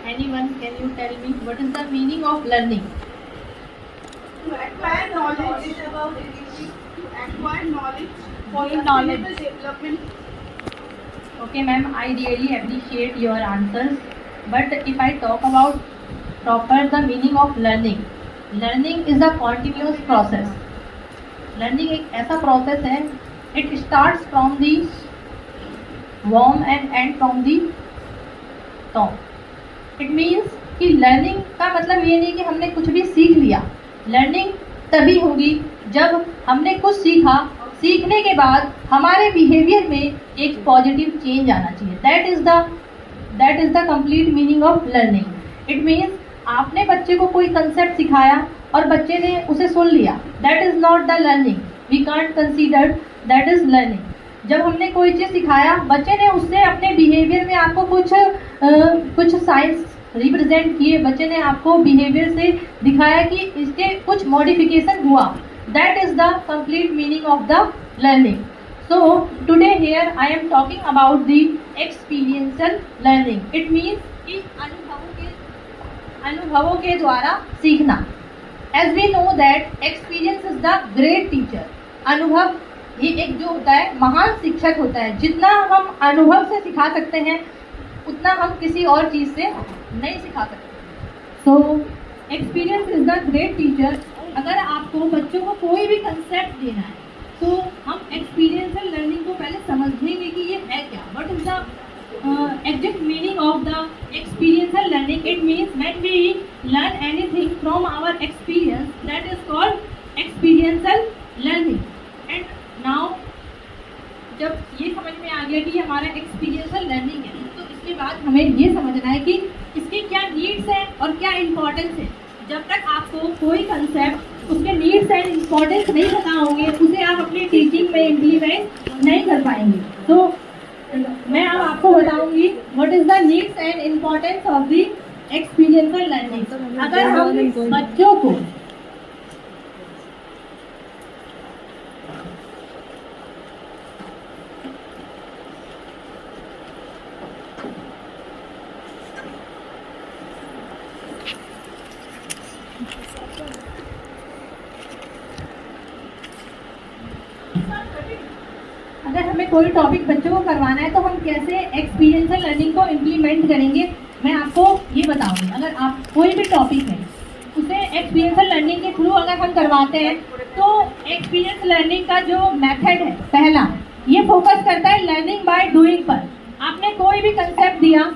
anyone, can you tell me what is the meaning of learning? To acquire knowledge is about ability to acquire knowledge for Gain sustainable knowledge. development. Okay, ma'am, I really appreciate your answers. But if I talk about proper the meaning of learning, learning is a continuous process. Learning एक ऐसा process है, it starts from the womb and end from the tomb. It means कि learning का मतलब ये नहीं कि हमने कुछ भी सीख लिया. Learning तभी होगी जब हमने कुछ सीखा, सीखने के बाद हमारे बिहेवियर में एक पॉजिटिव चेंज आना चाहिए. That is the complete meaning of learning. It means आपने बच्चे को कोई कंसेप्ट सिखाया और बच्चे ने उसे सुन लिया, that is not the learning. We can't consider that is learning. जब हमने कोई चीज़ सिखाया, बच्चे ने उससे अपने बिहेवियर में आपको कुछ साइंस रिप्रेजेंट किए, बच्चे ने आपको बिहेवियर से दिखाया कि इसके कुछ मॉडिफिकेशन हुआ. That is the complete meaning of the learning. So today here I am talking about the experiential learning. It means कि अनुभवों के द्वारा सीखना. As we know that experience is the great teacher. अनुभव ही एक जो होता है महान शिक्षक होता है. जितना हम अनुभव से सिखा सकते हैं उतना हम किसी और चीज़ से नहीं सिखा सकते. So experience is the great teacher. अगर आपको बच्चों को कोई भी कंसेप्ट देना है तो हम एक्सपीरियंशियल लर्निंग को पहले समझेंगे कि ये है क्या. What is the exact meaning of the experiential learning. It means when we learn anything from our experience, that is called experiential learning. And now जब ये समझ में आ गया कि हमारा एक्सपीरियंशियल लर्निंग है, तो इसके बाद हमें ये समझना है कि इसकी क्या नीड्स है और क्या इम्पोर्टेंस है. जब तक आपको कोई कंसेप्ट उसके नीड्स एंड इम्पोर्टेंस नहीं पता होंगे, उसे आप अपनी टीचिंग में इम्प्लीमेंट नहीं कर पाएंगे. तो मैं अब आपको बताऊंगी what is the needs and importance of the experiential learning. अगर हम बच्चों को अगर हमें कोई टॉपिक बच्चों को करवाना है तो हम कैसे एक्सपीरियंशियल लर्निंग को इम्प्लीमेंट करेंगे, मैं आपको ये बताऊंगी. अगर आप कोई भी टॉपिक है उसे एक्सपीरियंशियल लर्निंग के थ्रू अगर हम करवाते हैं तो एक्सपीरियंस लर्निंग का जो मेथड है पहला, ये फोकस करता है लर्निंग बाय डूइंग पर. आपने कोई भी कंसेप्ट दिया,